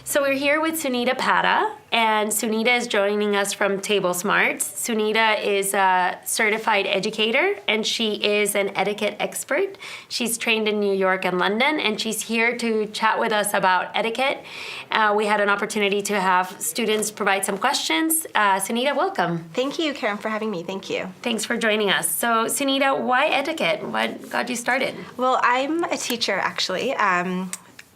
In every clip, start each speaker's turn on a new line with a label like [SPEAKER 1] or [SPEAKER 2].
[SPEAKER 1] So we're here with Sunita Padda, and Sunita is joining us from TableSmarts. Sunita is a certified educator, and she is an etiquette expert. She's trained in New York and London, and she's here to chat with us about etiquette. We had an opportunity to have students provide some questions. Sunita, welcome.
[SPEAKER 2] Thank you, Karem, for having me. Thank you.
[SPEAKER 1] Thanks for joining us. So, Sunita, why etiquette? What got you started?
[SPEAKER 2] Well, I'm a teacher, actually.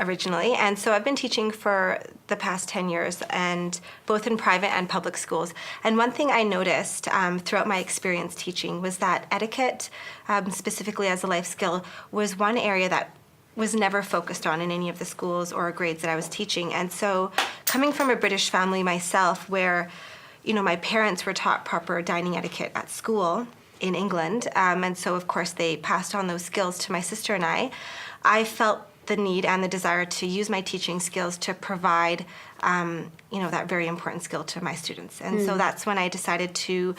[SPEAKER 2] Originally, and so I've been teaching for the past 10 years, and both in private and public schools. And one thing I noticed throughout my experience teaching was that etiquette, specifically as a life skill, was one area that was never focused on in any of the schools or grades that I was teaching. And so coming from a British family myself, where my parents were taught proper dining etiquette at school in England, and so of course they passed on those skills to my sister and I felt the need and the desire to use my teaching skills to provide, that very important skill to my students. And so that's when I decided to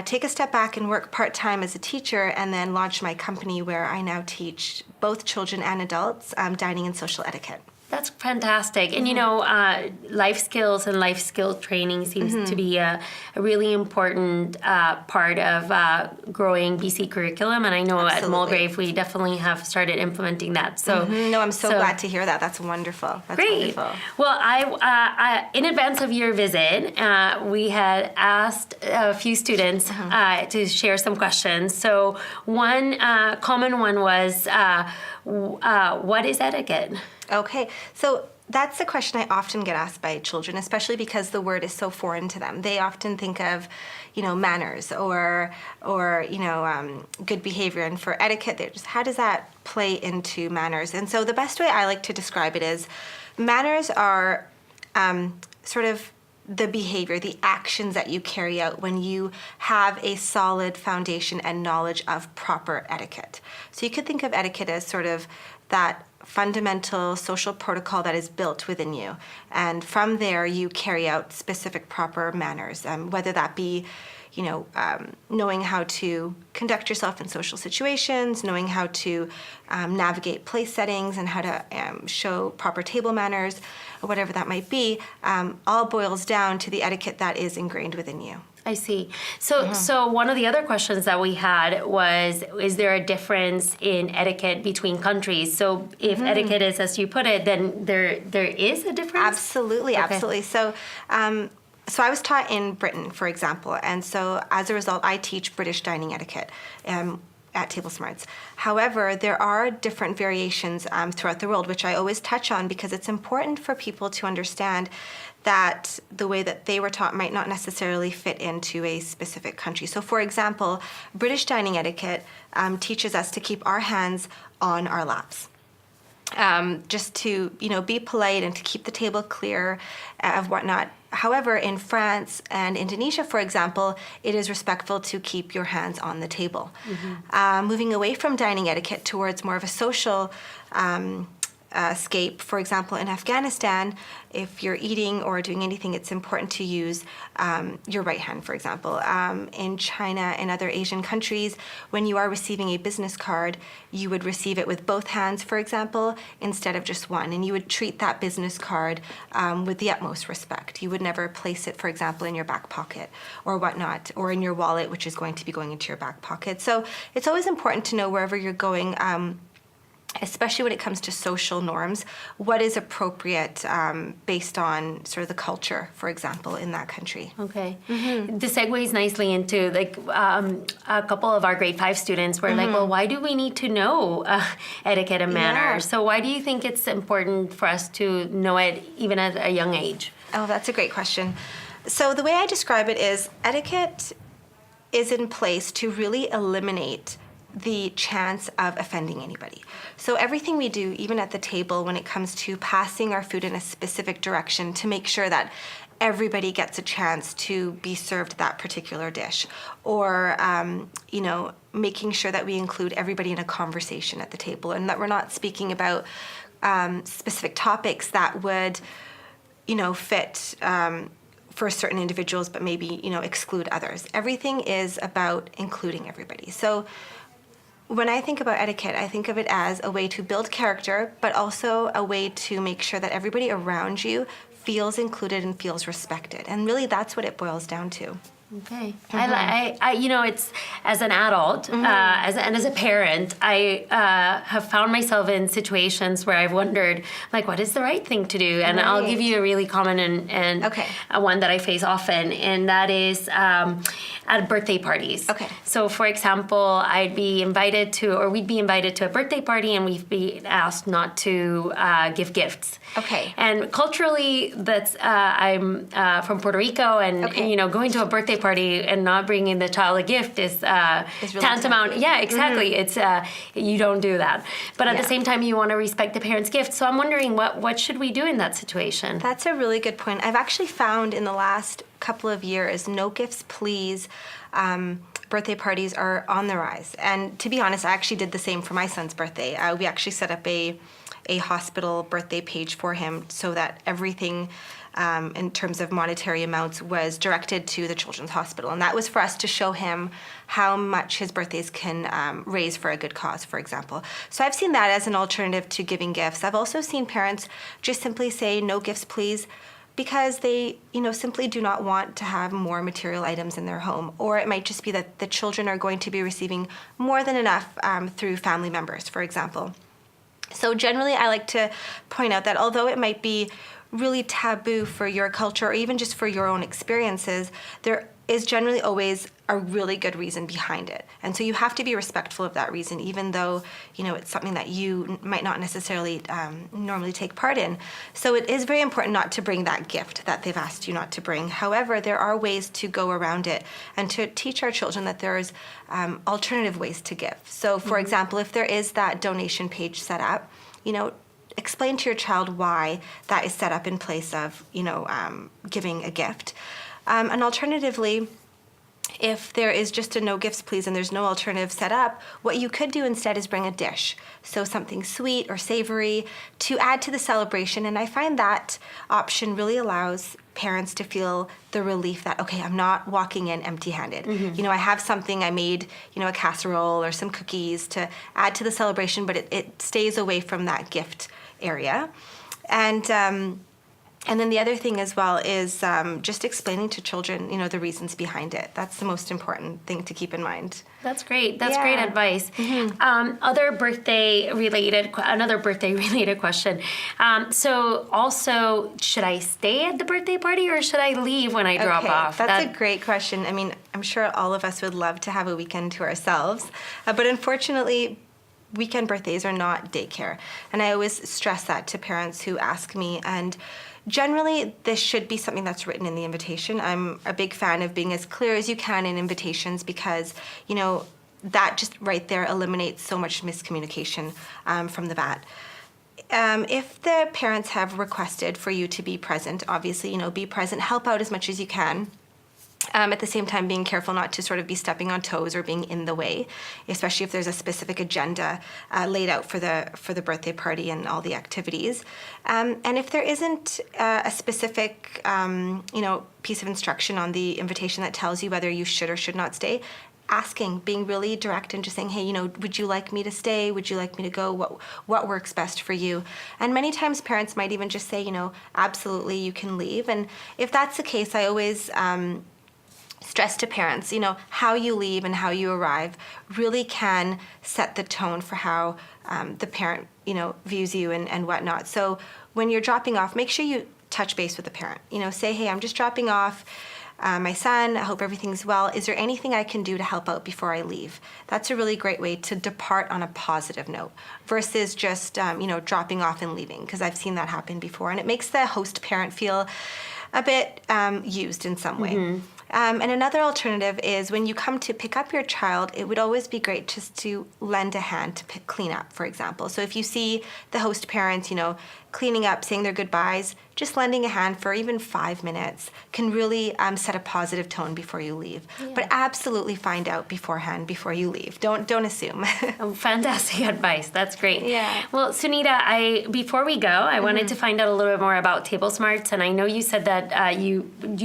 [SPEAKER 2] take a step back and work part-time as a teacher, and then launch my company where I now teach both children and adults dining and social etiquette.
[SPEAKER 1] That's fantastic. And, life skills and life skill training seems to be a really important part of growing BC curriculum. And I know at Mulgrave we definitely have started implementing that. So,
[SPEAKER 2] No, I'm so glad to hear that. That's wonderful. That's
[SPEAKER 1] great.
[SPEAKER 2] Wonderful.
[SPEAKER 1] Well, I in advance of your visit, we had asked a few students to share some questions. So one common one was, what is etiquette?
[SPEAKER 2] Okay, so that's a question I often get asked by children, especially because the word is so foreign to them. They often think of, manners or good behavior, and for etiquette, they're just, how does that play into manners? And so the best way I like to describe it is, manners are sort of the behavior, the actions that you carry out when you have a solid foundation and knowledge of proper etiquette. So you could think of etiquette as sort of that fundamental social protocol that is built within you. And from there, you carry out specific proper manners, whether that be, knowing how to conduct yourself in social situations, knowing how to navigate place settings, and how to show proper table manners, or whatever that might be, all boils down to the etiquette that is ingrained within you.
[SPEAKER 1] I see. So one of the other questions that we had was, is there a difference in etiquette between countries? So if etiquette is, as you put it, then there is a difference?
[SPEAKER 2] Absolutely, okay. Absolutely. So I was taught in Britain, for example, and so as a result, I teach British dining etiquette at TableSmarts. However, there are different variations throughout the world, which I always touch on because it's important for people to understand that the way that they were taught might not necessarily fit into a specific country. So for example, British dining etiquette teaches us to keep our hands on our laps. Just to, be polite and to keep the table clear of whatnot. However, in France and Indonesia, for example, it is respectful to keep your hands on the table. Moving away from dining etiquette towards more of a social scape, for example, in Afghanistan, if you're eating or doing anything, it's important to use your right hand, for example. In China and other Asian countries, when you are receiving a business card, you would receive it with both hands, for example, instead of just one. And you would treat that business card with the utmost respect. You would never place it, for example, in your back pocket or whatnot, or in your wallet, which is going to be going into your back pocket. So it's always important to know wherever you're going, especially when it comes to social norms, what is appropriate based on sort of the culture, for example, in that country.
[SPEAKER 1] Okay. This segues nicely into a couple of our grade 5 students were like, well, why do we need to know etiquette and manners? So why do you think it's important for us to know it even at a young age?
[SPEAKER 2] Oh, that's a great question. So the way I describe it is, etiquette is in place to really eliminate the chance of offending anybody. So everything we do, even at the table, when it comes to passing our food in a specific direction to make sure that everybody gets a chance to be served that particular dish, or making sure that we include everybody in a conversation at the table, and that we're not speaking about specific topics that would fit for certain individuals, but maybe exclude others. Everything is about including everybody. So When I think about etiquette, I think of it as a way to build character, but also a way to make sure that everybody around you feels included and feels respected. And really, that's what it boils down to.
[SPEAKER 1] Okay. I it's as an adult, as a parent, I have found myself in situations where I've wondered, like, what is the right thing to do? And I'll give you a really common and one that I face often, and that is at birthday parties.
[SPEAKER 2] Okay.
[SPEAKER 1] So, for example, we'd be invited to a birthday party, and we'd be asked not to give gifts.
[SPEAKER 2] Okay.
[SPEAKER 1] And culturally, that's I'm from Puerto Rico, and going to a birthday party and not bringing the child a gift is
[SPEAKER 2] really
[SPEAKER 1] tantamount. Yeah, exactly. It's you don't do that. But at the same time, you want to respect the parent's gift. So I'm wondering, what should we do in that situation?
[SPEAKER 2] That's a really good point. I've actually found in the last couple of years, no gifts, please. Birthday parties are on the rise. And to be honest, I actually did the same for my son's birthday. We actually set up a hospital birthday page for him so that everything in terms of monetary amounts was directed to the Children's Hospital. And that was for us to show him how much his birthdays can raise for a good cause, for example. So I've seen that as an alternative to giving gifts. I've also seen parents just simply say, no gifts, please, because they, simply do not want to have more material items in their home. Or it might just be that the children are going to be receiving more than enough through family members, for example. So generally, I like to point out that although it might be really taboo for your culture or even just for your own experiences, there is generally always a really good reason behind it. And so you have to be respectful of that reason, even though, it's something that you might not necessarily normally take part in. So it is very important not to bring that gift that they've asked you not to bring. However, there are ways to go around it and to teach our children that there's alternative ways to give. So for example, if there is that donation page set up, explain to your child why that is set up in place of, giving a gift. And alternatively, if there is just a no gifts please and there's no alternative set up, what you could do instead is bring a dish. So something sweet or savory to add to the celebration. And I find that option really allows parents to feel the relief that, okay, I'm not walking in empty-handed. I have something I made, a casserole or some cookies to add to the celebration, but it stays away from that gift area. And then the other thing as well is just explaining to children, the reasons behind it. That's the most important thing to keep in mind.
[SPEAKER 1] That's great. That's great advice. Another birthday-related question. So also, should I stay at the birthday party or should I leave when I drop off?
[SPEAKER 2] That's a great question. I mean, I'm sure all of us would love to have a weekend to ourselves. But unfortunately, weekend birthdays are not daycare. And I always stress that to parents who ask me. And generally, this should be something that's written in the invitation. I'm a big fan of being as clear as you can in invitations because, that just right there eliminates so much miscommunication from the bat. If the parents have requested for you to be present, obviously, be present, help out as much as you can. At the same time, being careful not to sort of be stepping on toes or being in the way, especially if there's a specific agenda laid out for the birthday party and all the activities. And if there isn't a specific, piece of instruction on the invitation that tells you whether you should or should not stay, asking, being really direct and just saying, hey, would you like me to stay? Would you like me to go? What works best for you? And many times parents might even just say, absolutely, you can leave. And if that's the case, I always stress to parents, how you leave and how you arrive really can set the tone for how the parent, views you and whatnot. So when you're dropping off, make sure you touch base with the parent. Say, hey, I'm just dropping off my son. I hope everything's well. Is there anything I can do to help out before I leave? That's a really great way to depart on a positive note versus just, dropping off and leaving, because I've seen that happen before. And it makes the host parent feel a bit used in some way. And another alternative is when you come to pick up your child, it would always be great just to lend a hand to clean up, for example. So if you see the host parents, cleaning up, saying their goodbyes, just lending a hand for even 5 minutes can really set a positive tone before you leave. But absolutely find out beforehand before you leave. Don't assume.
[SPEAKER 1] Oh, fantastic advice. That's great.
[SPEAKER 2] Yeah.
[SPEAKER 1] Well, Sunita, before we go, I wanted to find out a little bit more about TableSmarts, and I know you said that you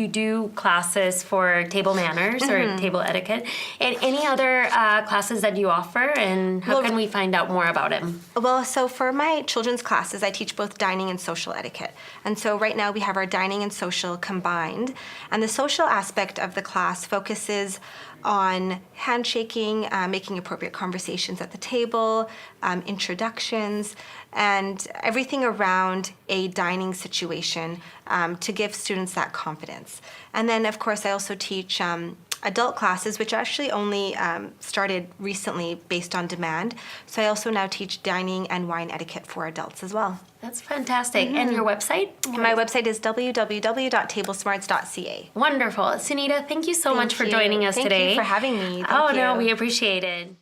[SPEAKER 1] do classes for table manners or table etiquette. And any other classes that you offer, and how can we find out more about it?
[SPEAKER 2] Well, so for my children's classes, I teach both dining and social etiquette. And so right now we have our dining and social combined. And the social aspect of the class focuses on handshaking, making appropriate conversations at the table, introductions, and everything around a dining situation to give students that confidence. And then, of course, I also teach adult classes, which actually only started recently based on demand. So I also now teach dining and wine etiquette for adults as well.
[SPEAKER 1] That's fantastic. And your website?
[SPEAKER 2] My website is www.tablesmarts.ca.
[SPEAKER 1] Wonderful. Sunita, thank you so much for joining us today.
[SPEAKER 2] Thank you for having me.
[SPEAKER 1] No, we appreciate it.